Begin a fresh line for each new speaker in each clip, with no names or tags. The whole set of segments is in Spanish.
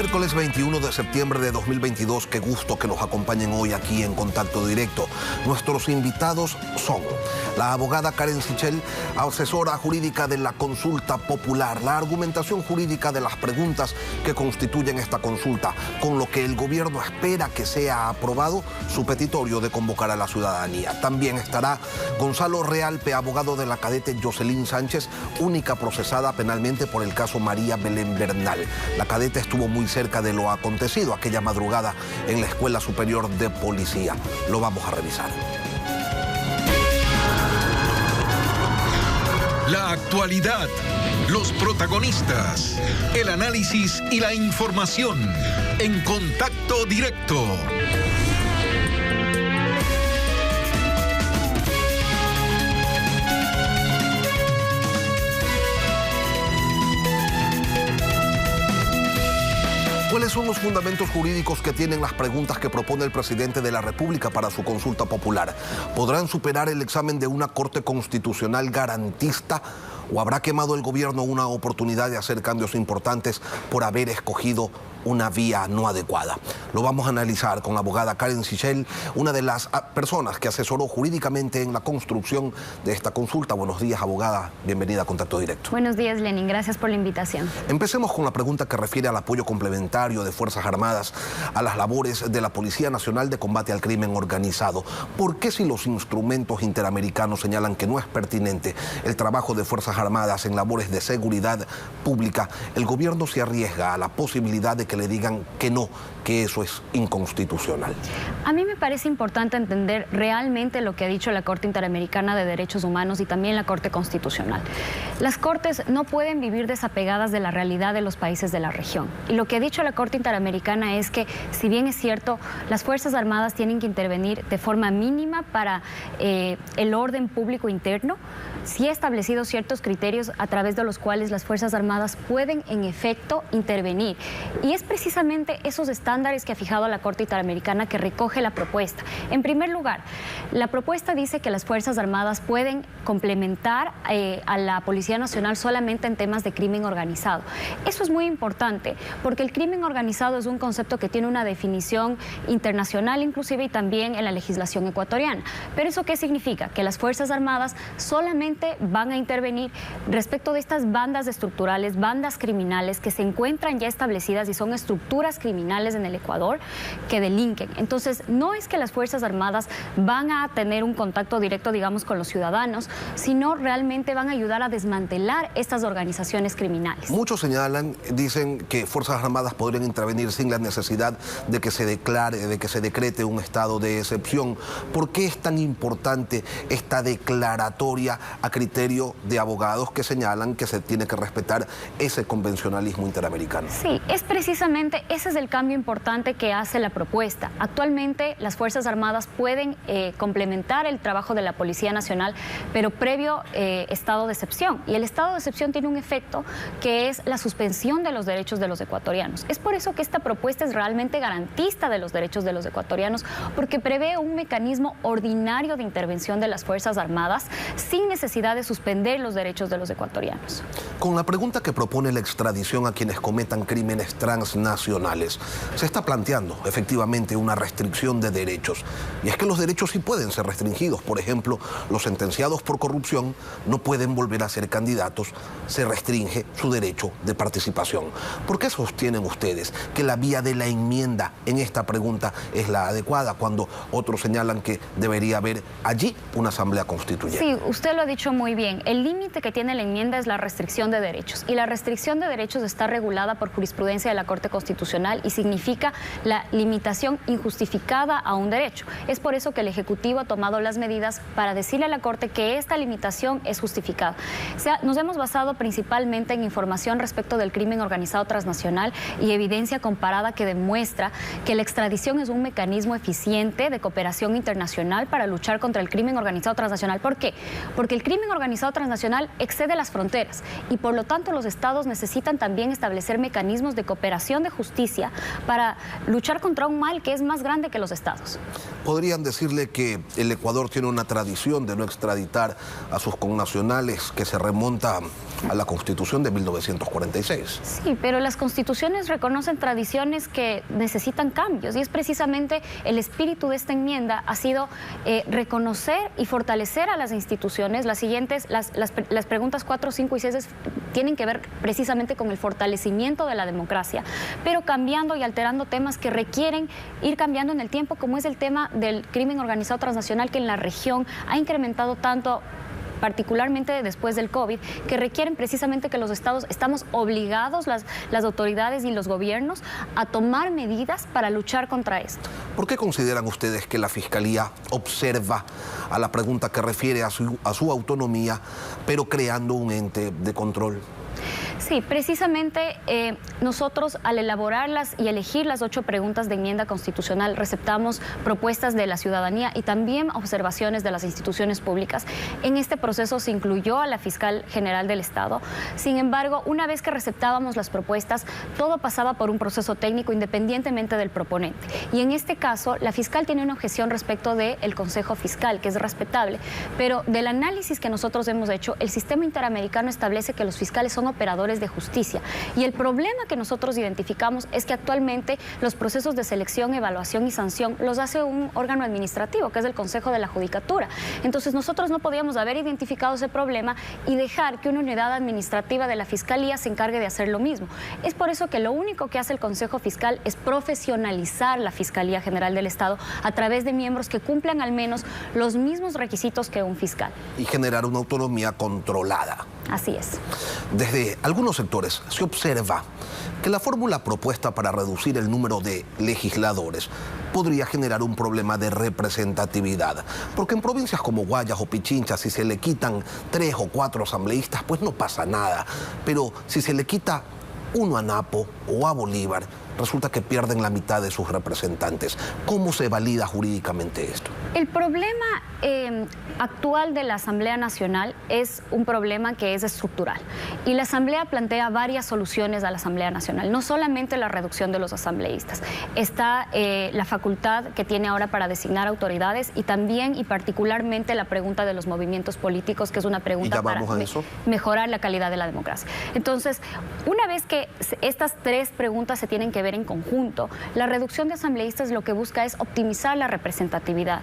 Miércoles 21 de septiembre de 2022, qué gusto que nos acompañen hoy aquí en Contacto Directo. Nuestros invitados son la abogada Karen Sichel, asesora jurídica de la consulta popular, la argumentación jurídica de las preguntas que constituyen esta consulta, con lo que el gobierno espera que sea aprobado su petitorio de convocar a la ciudadanía. También estará Gonzalo Realpe, abogado de la cadete Jocelyn Sánchez, única procesada penalmente por el caso María Belén Bernal. La cadete estuvo muy cerca de lo acontecido aquella madrugada en la Escuela Superior de Policía. Lo vamos a revisar.
La actualidad, los protagonistas, el análisis y la información en Contacto Directo.
¿Cuáles son los fundamentos jurídicos que tienen las preguntas que propone el presidente de la República para su consulta popular? ¿Podrán superar el examen de una Corte Constitucional garantista? ¿O habrá quemado el gobierno una oportunidad de hacer cambios importantes por haber escogido una vía no adecuada? Lo vamos a analizar con la abogada Karen Sichel, una de las personas que asesoró jurídicamente en la construcción de esta consulta. Buenos días, abogada. Bienvenida a Contacto Directo.
Buenos días, Lenin. Gracias por la invitación.
Empecemos con la pregunta que refiere al apoyo complementario de Fuerzas Armadas a las labores de la Policía Nacional de Combate al Crimen Organizado. ¿Por qué, si los instrumentos interamericanos señalan que no es pertinente el trabajo de Fuerzas Armadas en labores de seguridad pública, el gobierno se arriesga a la posibilidad de que le digan que no, que eso es inconstitucional?
A mí me parece importante entender realmente lo que ha dicho la Corte Interamericana de Derechos Humanos y también la Corte Constitucional. Las Cortes no pueden vivir desapegadas de la realidad de los países de la región. Y lo que ha dicho la Corte Interamericana es que, si bien es cierto, las Fuerzas Armadas tienen que intervenir de forma mínima para el orden público interno, sí ha establecido ciertos criterios a través de los cuales las Fuerzas Armadas pueden, en efecto, intervenir. Y es precisamente esos estándares que ha fijado la Corte Interamericana que recoge la propuesta. En primer lugar, la propuesta dice que las Fuerzas Armadas pueden complementar a la Policía Nacional solamente en temas de crimen organizado. Eso es muy importante, porque el crimen organizado es un concepto que tiene una definición internacional inclusive y también en la legislación ecuatoriana. ¿Pero eso qué significa? Que las Fuerzas Armadas solamente van a intervenir respecto de estas bandas estructurales, bandas criminales que se encuentran ya establecidas y son estructuras criminales en el Ecuador que delinquen. Entonces, no es que las Fuerzas Armadas van a tener un contacto directo, digamos, con los ciudadanos, sino realmente van a ayudar a desmantelar estas organizaciones criminales.
Muchos señalan, dicen que Fuerzas Armadas podrían intervenir sin la necesidad de que se declare, de que se decrete un estado de excepción. ¿Por qué es tan importante esta declaratoria a criterio de abogados que señalan que se tiene que respetar ese convencionalismo interamericano?
Sí, es precisamente ese es el cambio importante que hace la propuesta. Actualmente las Fuerzas Armadas pueden complementar el trabajo de la Policía Nacional, pero previo estado de excepción. Y el estado de excepción tiene un efecto que es la suspensión de los derechos de los ecuatorianos. Es por eso que esta propuesta es realmente garantista de los derechos de los ecuatorianos, porque prevé un mecanismo ordinario de intervención de las Fuerzas Armadas sin necesidad de suspender los derechos de los ecuatorianos.
Con la pregunta que propone la extradición a quienes cometan crímenes transnacionales, se está planteando efectivamente una restricción de derechos. Y es que los derechos sí pueden ser restringidos. Por ejemplo, los sentenciados por corrupción no pueden volver a ser candidatos, se restringe su derecho de participación. ¿Por qué sostienen ustedes que la vía de la enmienda en esta pregunta es la adecuada, cuando otros señalan que debería haber allí una asamblea constituyente?
Sí, usted lo ha dicho muy bien. El límite que tiene la enmienda es la restricción de derechos. Y la restricción de derechos está regulada por jurisprudencia de la Corte Constitucional y significa la limitación injustificada a un derecho. Es por eso que el Ejecutivo ha tomado las medidas para decirle a la Corte que esta limitación es justificada. O sea, nos hemos basado principalmente en información respecto del crimen organizado transnacional y evidencia comparada que demuestra que la extradición es un mecanismo eficiente de cooperación internacional para luchar contra el crimen organizado transnacional. ¿Por qué? Porque el crimen organizado transnacional excede las fronteras y por lo tanto los estados necesitan también establecer mecanismos de cooperación de justicia para luchar contra un mal que es más grande que los estados.
¿Podrían decirle que el Ecuador tiene una tradición de no extraditar a sus connacionales que se remonta a la Constitución de 1946?
Sí, pero las constituciones reconocen tradiciones que necesitan cambios y es precisamente el espíritu de esta enmienda ha sido reconocer y fortalecer a las instituciones. Las preguntas 4, 5 y 6 tienen que ver precisamente con el fortalecimiento de la democracia, pero cambiando y alterando temas que requieren ir cambiando en el tiempo, como es el tema del crimen organizado transnacional, que en la región ha incrementado tanto, particularmente después del COVID, que requieren precisamente que los estados estamos obligados, las autoridades y los gobiernos, a tomar medidas para luchar contra esto.
¿Por qué consideran ustedes que la Fiscalía observa a la pregunta que refiere a su autonomía, pero creando un ente de control?
Sí, precisamente nosotros al elaborarlas y elegir las 8 preguntas de enmienda constitucional receptamos propuestas de la ciudadanía y también observaciones de las instituciones públicas. En este proceso se incluyó a la Fiscal General del Estado. Sin embargo, una vez que receptábamos las propuestas, todo pasaba por un proceso técnico independientemente del proponente. Y en este caso, la fiscal tiene una objeción respecto del Consejo Fiscal, que es respetable, pero del análisis que nosotros hemos hecho, el sistema interamericano establece que los fiscales son operadores de justicia. Y el problema que nosotros identificamos es que actualmente los procesos de selección, evaluación y sanción los hace un órgano administrativo, que es el Consejo de la Judicatura. Entonces nosotros no podíamos haber identificado ese problema y dejar que una unidad administrativa de la Fiscalía se encargue de hacer lo mismo. Es por eso que lo único que hace el Consejo Fiscal es profesionalizar la Fiscalía General del Estado a través de miembros que cumplan al menos los mismos requisitos que un fiscal.
Y generar una autonomía controlada.
Así es.
Desde algunos sectores se observa que la fórmula propuesta para reducir el número de legisladores podría generar un problema de representatividad, porque en provincias como Guayas o Pichincha, si se le quitan 3 o 4 asambleístas, pues no pasa nada, pero si se le quita uno a Napo o a Bolívar, resulta que pierden la mitad de sus representantes. ¿Cómo se valida jurídicamente esto?
El problema actual de la Asamblea Nacional es un problema que es estructural. Y la Asamblea plantea varias soluciones a la Asamblea Nacional, no solamente la reducción de los asambleístas. Está la facultad que tiene ahora para designar autoridades y también y particularmente la pregunta de los movimientos políticos, que es una pregunta para mejorar la calidad de la democracia. Entonces, una vez que estas 3 preguntas se tienen que ver en conjunto, la reducción de asambleístas lo que busca es optimizar la representatividad.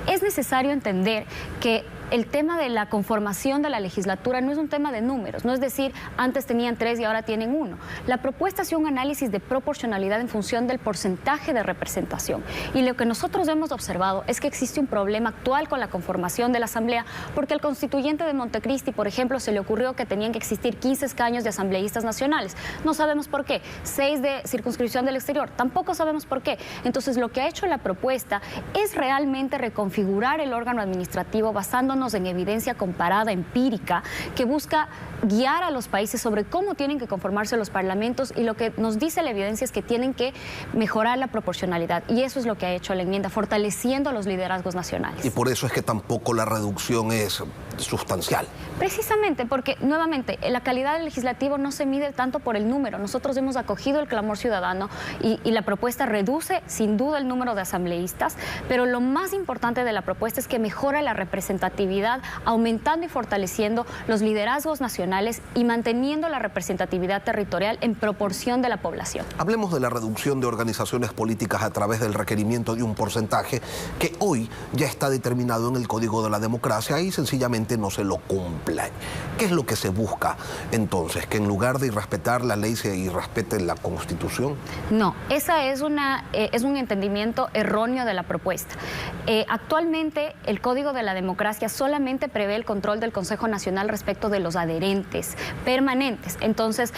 Es necesario entender que el tema de la conformación de la legislatura no es un tema de números, no es decir, antes tenían 3 y ahora tienen 1. La propuesta hace un análisis de proporcionalidad en función del porcentaje de representación. Y lo que nosotros hemos observado es que existe un problema actual con la conformación de la Asamblea, porque al constituyente de Montecristi, por ejemplo, se le ocurrió que tenían que existir 15 escaños de asambleístas nacionales. No sabemos por qué. 6 de circunscripción del exterior. Tampoco sabemos por qué. Entonces, lo que ha hecho la propuesta es realmente reconfigurar el órgano administrativo basándonos en evidencia comparada, empírica, que busca guiar a los países sobre cómo tienen que conformarse los parlamentos, y lo que nos dice la evidencia es que tienen que mejorar la proporcionalidad, y eso es lo que ha hecho la enmienda, fortaleciendo los liderazgos nacionales.
Y por eso es que tampoco la reducción es sustancial.
Precisamente porque, nuevamente, la calidad del legislativo no se mide tanto por el número. Nosotros hemos acogido el clamor ciudadano y la propuesta reduce sin duda el número de asambleístas, pero lo más importante de la propuesta es que mejora la representatividad, aumentando y fortaleciendo los liderazgos nacionales y manteniendo la representatividad territorial en proporción de la población.
Hablemos de la reducción de organizaciones políticas a través del requerimiento de un porcentaje que hoy ya está determinado en el Código de la Democracia y sencillamente no se lo cumple. ¿Qué es lo que se busca entonces? ¿Que en lugar de irrespetar la ley se irrespete la Constitución?
No, esa es un entendimiento erróneo de la propuesta. Actualmente el Código de la Democracia solamente prevé el control del Consejo Nacional respecto de los adherentes permanentes. Entonces,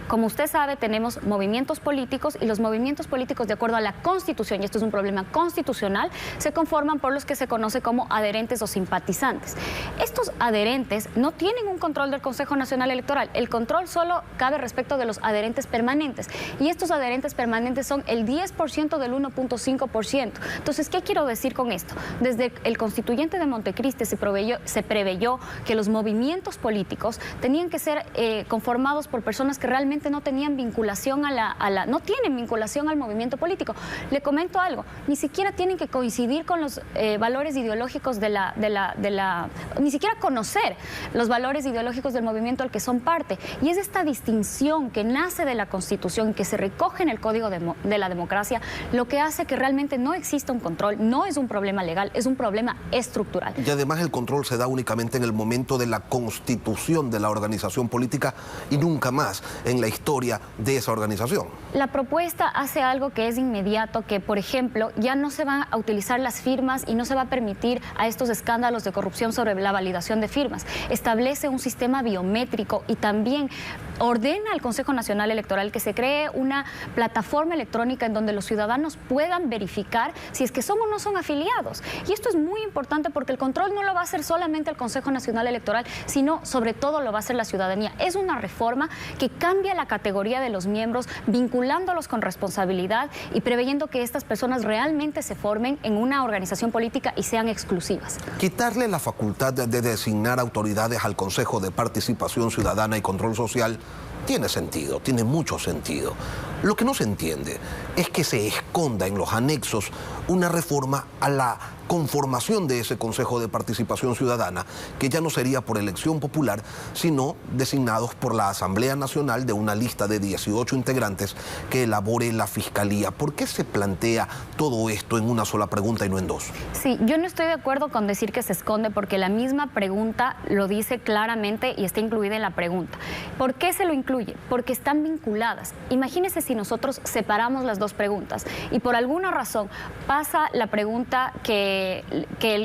como usted sabe, tenemos movimientos políticos, y los movimientos políticos, de acuerdo a la Constitución, y esto es un problema constitucional, se conforman por los que se conoce como adherentes o simpatizantes. Estos adherentes no tienen un control del Consejo Nacional Electoral. El control solo cabe respecto de los adherentes permanentes. Y estos adherentes permanentes son el 10% del 1.5%. Entonces, ¿qué quiero decir con esto? Desde el constituyente de Montecristi se preveyó que los movimientos políticos tenían que ser conformados por personas que realmente no tenían vinculación no tienen vinculación al movimiento político. Le comento algo, ni siquiera tienen que coincidir con los valores ideológicos ni siquiera conocer los valores ideológicos del movimiento al que son parte. Y es esta distinción que nace de la Constitución, que se recoge en el Código de la Democracia, lo que hace que realmente no exista un control, no es un problema legal, es un problema estructural.
Y además el control se da únicamente en el momento de la constitución de la organización política y nunca más en la historia de esa organización.
La propuesta hace algo que es inmediato, que por ejemplo ya no se van a utilizar las firmas y no se va a permitir a estos escándalos de corrupción sobre la validación de firmas. Establece un sistema biométrico y también ordena al Consejo Nacional Electoral que se cree una plataforma electrónica en donde los ciudadanos puedan verificar si es que son o no son afiliados. Y esto es muy importante porque el control no lo va a hacer solamente el Consejo Nacional Electoral, sino sobre todo lo va a hacer la ciudadanía. Es una reforma que cambia la categoría de los miembros, vinculándolos con responsabilidad y preveyendo que estas personas realmente se formen en una organización política y sean exclusivas.
Quitarle la facultad de designar autoridades al Consejo de Participación Ciudadana y Control Social tiene sentido, tiene mucho sentido. Lo que no se entiende es que se esconda en los anexos una reforma a la conformación de ese Consejo de Participación Ciudadana, que ya no sería por elección popular, sino designados por la Asamblea Nacional de una lista de 18 integrantes que elabore la Fiscalía. ¿Por qué se plantea todo esto en una sola pregunta y no en dos?
Sí, yo no estoy de acuerdo con decir que se esconde, porque la misma pregunta lo dice claramente y está incluida en la pregunta. ¿Por qué se lo incluye? Porque están vinculadas. Imagínese si nosotros separamos las dos preguntas y por alguna razón pasa la pregunta que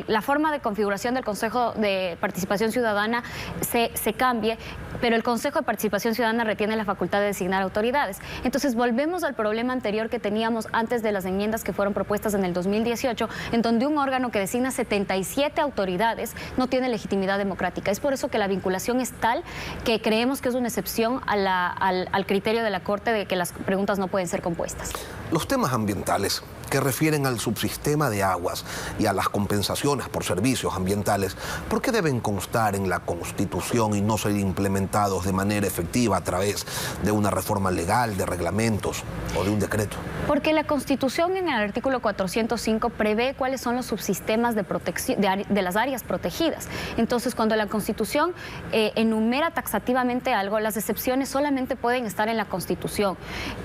la forma de configuración del Consejo de Participación Ciudadana se cambie, pero el Consejo de Participación Ciudadana retiene la facultad de designar autoridades. Entonces volvemos al problema anterior que teníamos antes de las enmiendas que fueron propuestas en el 2018, en donde un órgano que designa 77 autoridades no tiene legitimidad democrática. Es por eso que la vinculación es tal que creemos que es una excepción al criterio de la Corte de que las preguntas no pueden ser compuestas.
Los temas ambientales que refieren al subsistema de aguas y a las compensaciones por servicios ambientales, ¿por qué deben constar en la Constitución y no ser implementados de manera efectiva a través de una reforma legal, de reglamentos o de un decreto?
Porque la Constitución en el artículo 405 prevé cuáles son los subsistemas de protección de las áreas protegidas. Entonces, cuando la Constitución enumera taxativamente algo, las excepciones solamente pueden estar en la Constitución.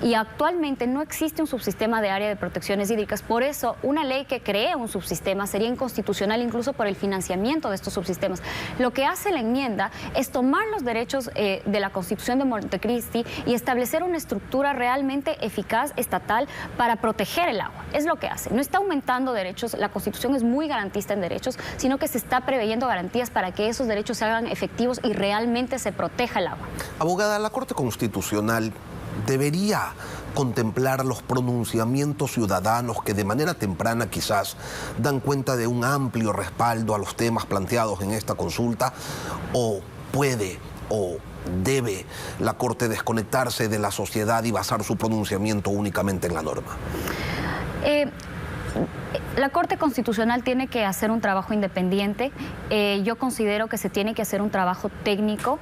Y actualmente no existe un subsistema de área de protecciones hídricas. Por eso, una ley que cree un subsistema sería inconstitucional incluso por el financiamiento de estos subsistemas. Lo que hace la enmienda es tomar los derechos de la Constitución de Montecristi y establecer una estructura realmente eficaz, estatal, para proteger el agua. Es lo que hace. No está aumentando derechos, la Constitución es muy garantista en derechos, sino que se está preveyendo garantías para que esos derechos se hagan efectivos y realmente se proteja el agua.
Abogada, la Corte Constitucional debería contemplar los pronunciamientos ciudadanos que de manera temprana quizás dan cuenta de un amplio respaldo a los temas planteados en esta consulta, o puede o debe la Corte desconectarse de la sociedad y basar su pronunciamiento únicamente en la norma.
La Corte Constitucional tiene que hacer un trabajo independiente. Yo considero que se tiene que hacer un trabajo técnico,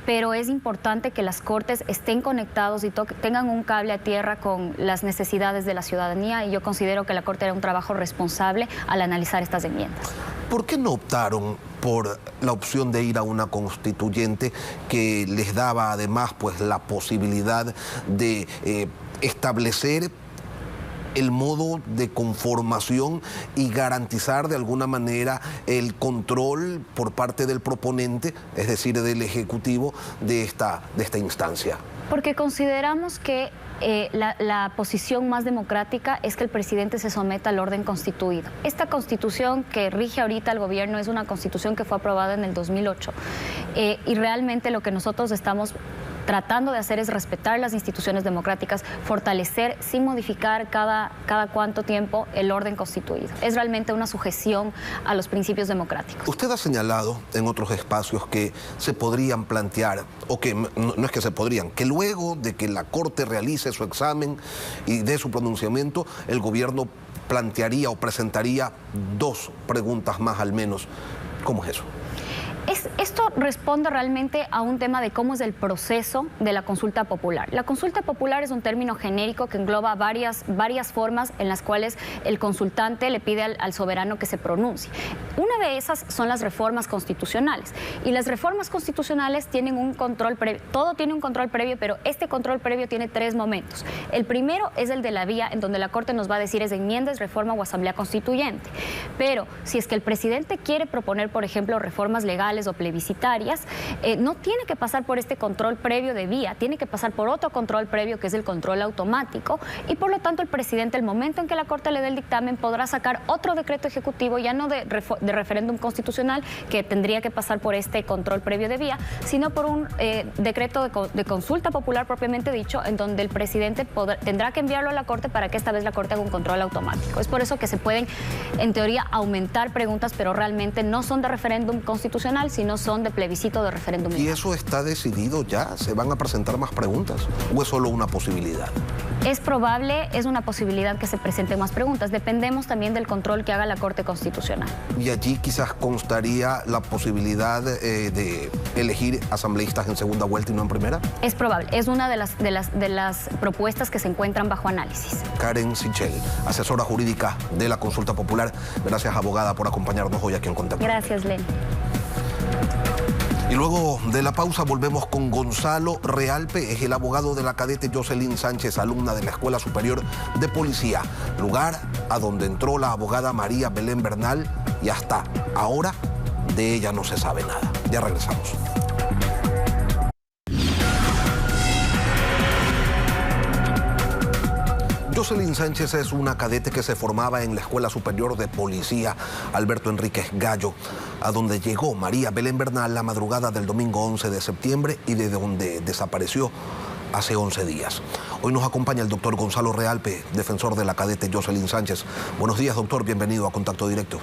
pero es importante que las Cortes estén conectados y tengan un cable a tierra con las necesidades de la ciudadanía, y yo considero que la Corte hará un trabajo responsable al analizar estas enmiendas.
¿Por qué no optaron por la opción de ir a una constituyente que les daba además pues la posibilidad de establecer el modo de conformación y garantizar de alguna manera el control por parte del proponente, es decir, del Ejecutivo, de esta instancia?
Porque consideramos que la posición más democrática es que el presidente se someta al orden constituido. Esta constitución que rige ahorita el gobierno es una constitución que fue aprobada en el 2008 y realmente lo que nosotros estamos tratando de hacer es respetar las instituciones democráticas, fortalecer sin modificar cada cuánto tiempo el orden constituido. Es realmente una sujeción a los principios democráticos.
Usted ha señalado en otros espacios que se podrían plantear, o que no es que se podrían, que luego de que la Corte realice su examen y dé su pronunciamiento, el gobierno plantearía o presentaría 2 preguntas más al menos. ¿Cómo es eso?
Esto responde realmente a un tema de cómo es el proceso de la consulta popular. La consulta popular es un término genérico que engloba varias formas en las cuales el consultante le pide al soberano que se pronuncie. Una de esas son las reformas constitucionales. Y las reformas constitucionales tienen un control previo. Todo tiene un control previo, pero este control previo tiene 3 momentos. El primero es el de la vía, en donde la Corte nos va a decir es enmiendas, reforma o asamblea constituyente. Pero si es que el presidente quiere proponer, por ejemplo, reformas legales o plebiscitarias, no tiene que pasar por este control previo de vía, tiene que pasar por otro control previo que es el control automático, y por lo tanto el presidente, el momento en que la Corte le dé el dictamen, podrá sacar otro decreto ejecutivo, ya no de referéndum constitucional, que tendría que pasar por este control previo de vía, sino por un decreto de consulta popular propiamente dicho, en donde el presidente tendrá que enviarlo a la Corte para que esta vez la Corte haga un control automático. Es por eso que se pueden, en teoría, aumentar preguntas, pero realmente no son de referéndum constitucional, sino son de plebiscito de referéndum.
¿Y eso está decidido ya? ¿Se van a presentar más preguntas o es solo una posibilidad?
Es probable, es una posibilidad que se presenten más preguntas. Dependemos también del control que haga la Corte Constitucional.
Y allí quizás constaría la posibilidad de elegir asambleístas en segunda vuelta y no en primera.
Es probable, es una de las propuestas que se encuentran bajo análisis.
Karen Sichel, asesora jurídica de la Consulta Popular. Gracias, abogada, por acompañarnos hoy aquí en Contacto.
Gracias, Len.
Y luego de la pausa volvemos con Gonzalo Realpe, es el abogado de la cadete Jocelyn Sánchez, alumna de la Escuela Superior de Policía, lugar a donde entró la abogada María Belén Bernal y hasta ahora de ella no se sabe nada. Ya regresamos. Jocelyn Sánchez es una cadete que se formaba en la Escuela Superior de Policía Alberto Enríquez Gallo, a donde llegó María Belén Bernal la madrugada del domingo 11 de septiembre y de donde desapareció hace 11 días. Hoy nos acompaña el doctor Gonzalo Realpe, defensor de la cadete Jocelyn Sánchez. Buenos días, doctor, bienvenido a Contacto Directo.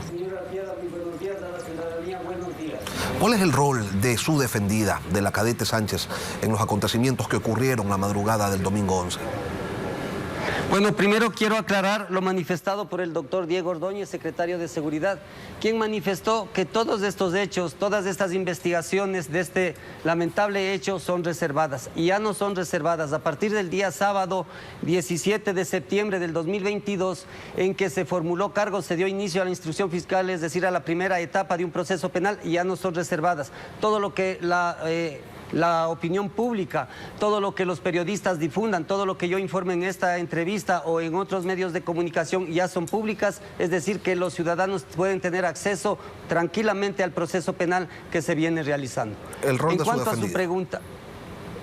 Señora Piedra, muy buenos días a la ciudadanía, buenos días.
¿Cuál es el rol de su defendida, de la cadete Sánchez, en los acontecimientos que ocurrieron la madrugada del domingo 11?
Bueno, primero quiero aclarar lo manifestado por el doctor Diego Ordóñez, secretario de Seguridad, quien manifestó que todos estos hechos, todas estas investigaciones de este lamentable hecho son reservadas. Y ya no son reservadas. A partir del día sábado 17 de septiembre del 2022, en que se formuló cargo, se dio inicio a la instrucción fiscal, es decir, a la primera etapa de un proceso penal, y ya no son reservadas. Todo lo que la opinión pública, todo lo que los periodistas difundan, todo lo que yo informe en esta entrevista o en otros medios de comunicación ya son públicas, es decir, que los ciudadanos pueden tener acceso tranquilamente al proceso penal que se viene realizando.
El rol de su defendida.
En cuanto a su pregunta,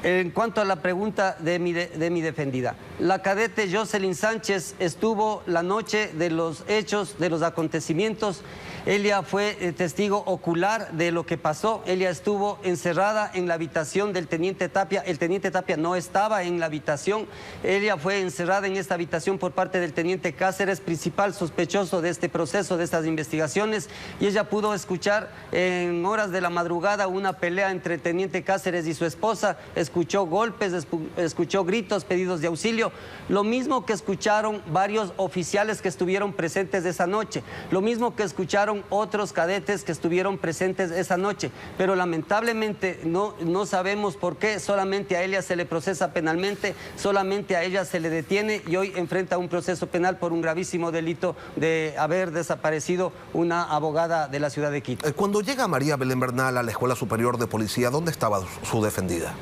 en cuanto a la pregunta de mi defendida, la cadete Jocelyn Sánchez estuvo la noche de los hechos, de los acontecimientos. Ella fue testigo ocular de lo que pasó. Ella estuvo encerrada en la habitación del teniente Tapia. El teniente Tapia no estaba en la habitación. Ella fue encerrada en esta habitación por parte del teniente Cáceres, principal sospechoso de este proceso, de estas investigaciones. Y ella pudo escuchar en horas de la madrugada una pelea entre el teniente Cáceres y su esposa. Escuchó golpes, escuchó gritos, pedidos de auxilio. Lo mismo que escucharon varios oficiales que estuvieron presentes esa noche. Lo mismo que escucharon otros cadetes que estuvieron presentes esa noche, pero lamentablemente no sabemos por qué solamente a ella se le procesa penalmente, solamente a ella se le detiene y hoy enfrenta un proceso penal por un gravísimo delito de haber desaparecido una abogada de la ciudad de Quito.
Cuando llega María Belén Bernal a la Escuela Superior de Policía, ¿dónde estaba su defendida?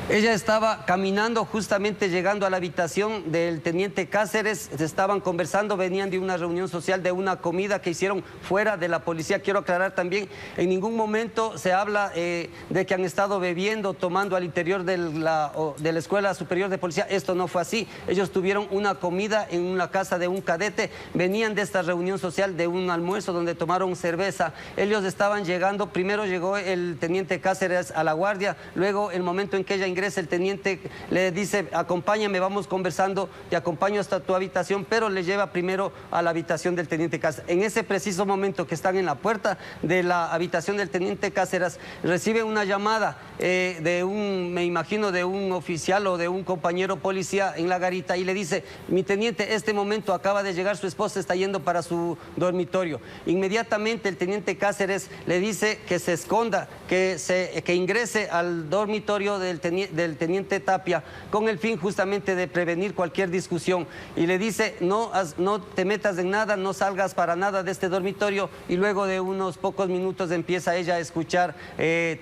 Ella estaba caminando, justamente llegando a la habitación del teniente Cáceres, estaban conversando, venían de una reunión social, de una comida que hicieron fuera de la policía. Quiero aclarar también, en ningún momento se habla de que han estado bebiendo, tomando al interior de la Escuela Superior de Policía. Esto no fue así. Ellos tuvieron una comida en una casa de un cadete, venían de esta reunión social, de un almuerzo donde tomaron cerveza. Ellos estaban llegando, primero llegó el teniente Cáceres a la guardia, luego el momento en que ella ingresa, el teniente le dice: acompáñame, vamos conversando, te acompaño hasta tu habitación, pero le lleva primero a la habitación del teniente Cáceres. En ese preciso momento que están en la puerta de la habitación del teniente Cáceres, recibe una llamada me imagino de un oficial o de un compañero policía en la garita, y le dice: mi teniente, este momento acaba de llegar su esposa, está yendo para su dormitorio. Inmediatamente el teniente Cáceres le dice que se esconda, que ingrese al dormitorio del teniente Tapia, con el fin justamente de prevenir cualquier discusión, y le dice: no te metas en nada, no salgas para nada de este dormitorio. Y luego de unos pocos minutos empieza ella a escuchar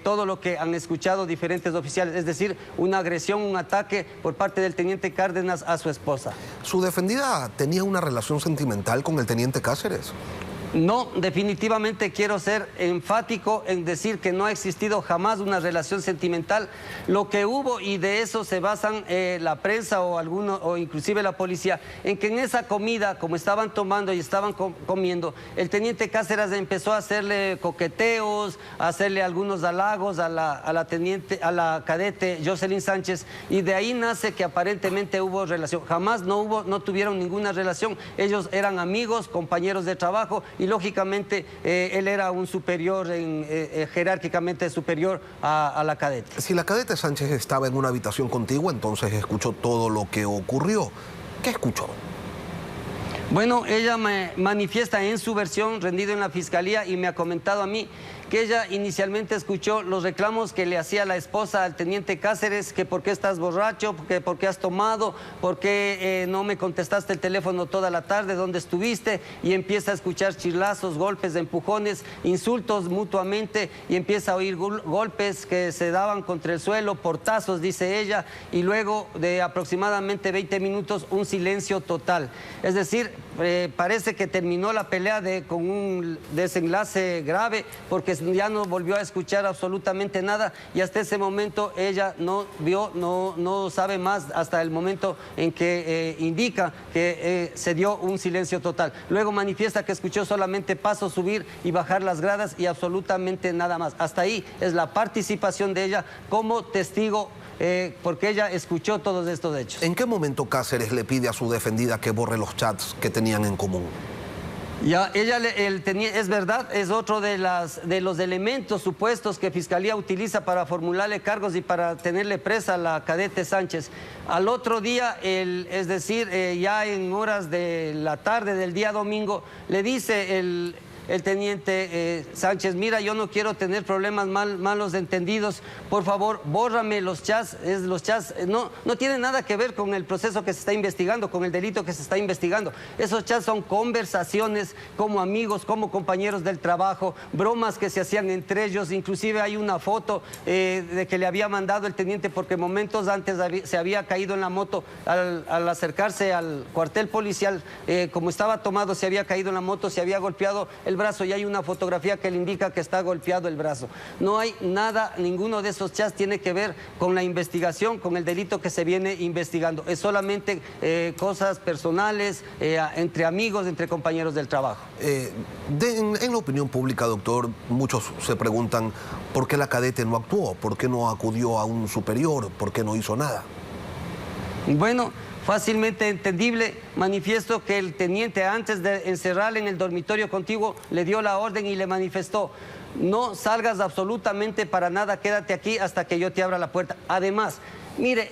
todo lo que han escuchado diferentes oficiales, es decir, una agresión, un ataque por parte del teniente Cárdenas a su esposa.
¿Su defendida tenía una relación sentimental con el teniente Cáceres?
No, definitivamente quiero ser enfático en decir que no ha existido jamás una relación sentimental. Lo que hubo, y de eso se basan la prensa o inclusive la policía, en que en esa comida, como estaban tomando y estaban comiendo, el teniente Cáceres empezó a hacerle coqueteos, a hacerle algunos halagos a la cadete Jocelyn Sánchez, y de ahí nace que aparentemente hubo relación. Jamás no tuvieron ninguna relación. Ellos eran amigos, compañeros de trabajo, y lógicamente él era un superior, jerárquicamente superior a la cadete.
Si la cadete Sánchez estaba en una habitación contigo, entonces escuchó todo lo que ocurrió. ¿Qué escuchó?
Bueno, ella me manifiesta en su versión rendida en la fiscalía, y me ha comentado a mí que ella inicialmente escuchó los reclamos que le hacía la esposa al teniente Cáceres, que por qué estás borracho, que por qué has tomado, por qué no me contestaste el teléfono toda la tarde, dónde estuviste, y empieza a escuchar chirlazos, golpes, insultos mutuamente, y empieza a oír golpes que se daban contra el suelo, portazos, dice ella, y luego de aproximadamente 20 minutos un silencio total. Es decir, parece que terminó la pelea con un desenlace grave, porque ya no volvió a escuchar absolutamente nada, y hasta ese momento ella no sabe más, hasta el momento en que indica que se dio un silencio total. Luego manifiesta que escuchó solamente pasos subir y bajar las gradas, y absolutamente nada más. Hasta ahí es la participación de ella como testigo, porque ella escuchó todos estos hechos.
¿En qué momento Cáceres le pide a su defendida que borre los chats que tenían en común?
Ya, es verdad, es otro de los elementos supuestos que Fiscalía utiliza para formularle cargos y para tenerle presa a la cadete Sánchez. Al otro día, es decir, ya en horas de la tarde del día domingo, le dice el teniente Sánchez: mira, yo no quiero tener problemas malos entendidos, por favor, bórrame los chats. Los chats no tienen nada que ver con el proceso que se está investigando, con el delito que se está investigando. Esos chats son conversaciones como amigos, como compañeros del trabajo, bromas que se hacían entre ellos. Inclusive hay una foto de que le había mandado el teniente, porque momentos antes se había caído en la moto al acercarse al cuartel policial, como estaba tomado, se había caído en la moto, se había golpeado el brazo, y hay una fotografía que le indica que está golpeado el brazo. No hay nada, ninguno de esos chats tiene que ver con la investigación, con el delito que se viene investigando. Es solamente cosas personales, entre amigos, entre compañeros del trabajo.
En la opinión pública, doctor, muchos se preguntan por qué la cadete no actuó, por qué no acudió a un superior, por qué no hizo nada.
Bueno, fácilmente entendible. Manifiesto que el teniente, antes de encerrarle en el dormitorio contiguo, le dio la orden y le manifestó: no salgas absolutamente para nada, quédate aquí hasta que yo te abra la puerta. Además, Mire,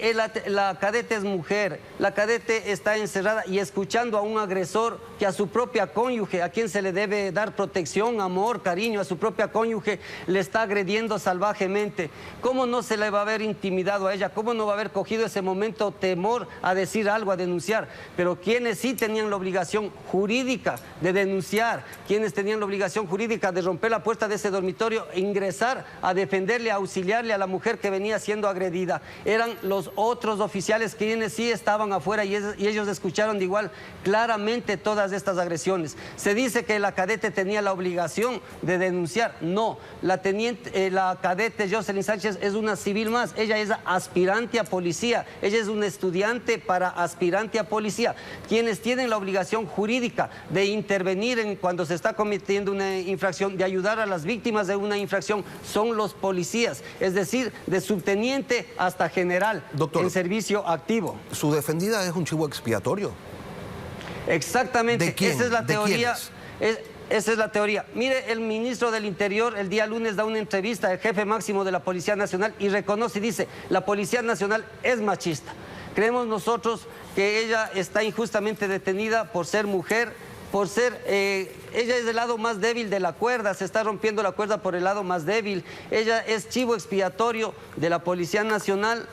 la cadete es mujer, la cadete está encerrada y escuchando a un agresor que a su propia cónyuge, a quien se le debe dar protección, amor, cariño, a su propia cónyuge, le está agrediendo salvajemente. ¿Cómo no se le va a haber intimidado a ella? ¿Cómo no va a haber cogido ese momento temor a decir algo, a denunciar? Pero quienes sí tenían la obligación jurídica de denunciar, quienes tenían la obligación jurídica de romper la puerta de ese dormitorio e ingresar a defenderle, a auxiliarle a la mujer que venía siendo agredida, eran los otros oficiales quienes sí estaban afuera y ellos escucharon de igual claramente todas estas agresiones. Se dice que la cadete tenía la obligación de denunciar. No, la cadete Jocelyn Sánchez es una civil más. Ella es aspirante a policía. Ella es una estudiante para aspirante a policía. Quienes tienen la obligación jurídica de intervenir cuando se está cometiendo una infracción, de ayudar a las víctimas de una infracción, son los policías. Es decir, de subteniente hasta general. Doctor, en servicio activo.
¿Su defendida es un chivo expiatorio?
Exactamente.
¿De quién?
Esa es la teoría.
Esa
es la teoría. Mire, el ministro del Interior el día lunes da una entrevista al jefe máximo de la Policía Nacional y reconoce y dice, la Policía Nacional es machista. Creemos nosotros que ella está injustamente detenida por ser mujer, por ser, ella es el lado más débil de la cuerda, se está rompiendo la cuerda por el lado más débil. Ella es chivo expiatorio de la Policía Nacional,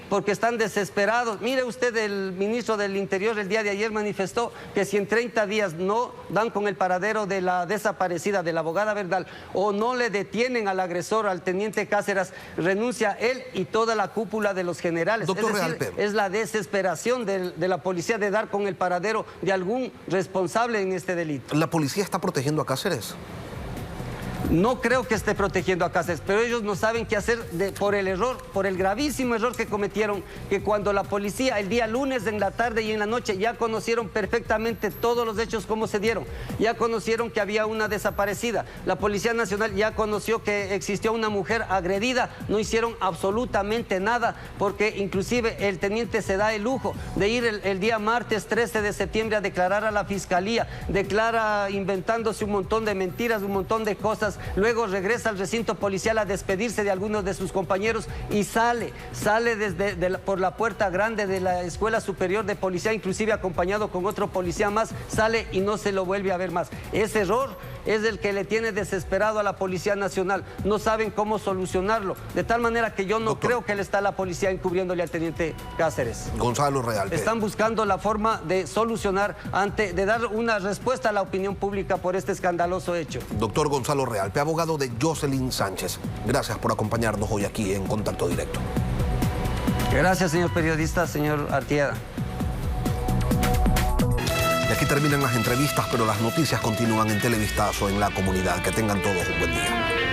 porque están desesperados. Mire usted, el ministro del Interior el día de ayer manifestó que si en 30 días no dan con el paradero de la desaparecida, de la abogada Verdal, o no le detienen al agresor, al teniente Cáceres, renuncia él y toda la cúpula de los generales.
Doctor
es decir, es la desesperación de la policía de dar con el paradero de algún responsable en este delito.
¿La policía está protegiendo a Cáceres?
No creo que esté protegiendo a Cáceres, pero ellos no saben qué hacer por el error, por el gravísimo error que cometieron, que cuando la policía el día lunes en la tarde y en la noche ya conocieron perfectamente todos los hechos cómo se dieron, ya conocieron que había una desaparecida, la Policía Nacional ya conoció que existió una mujer agredida, no hicieron absolutamente nada, porque inclusive el teniente se da el lujo de ir el día martes 13 de septiembre a declarar a la Fiscalía, declara inventándose un montón de mentiras, un montón de cosas. Luego regresa al recinto policial a despedirse de algunos de sus compañeros y sale por la puerta grande de la Escuela Superior de Policía, inclusive acompañado con otro policía más, sale y no se lo vuelve a ver más. Ese error es el que le tiene desesperado a la Policía Nacional. No saben cómo solucionarlo, de tal manera que yo no creo que le está la policía encubriéndole al teniente Cáceres.
Gonzalo Realpe.
Están buscando la forma de solucionar, de dar una respuesta a la opinión pública por este escandaloso hecho.
Doctor Gonzalo Realpe, abogado de Jocelyn Sánchez, gracias por acompañarnos hoy aquí en Contacto Directo.
Gracias, señor periodista, señor Artieda.
Y aquí terminan las entrevistas, pero las noticias continúan en Televistazo, en La Comunidad. Que tengan todos un buen día.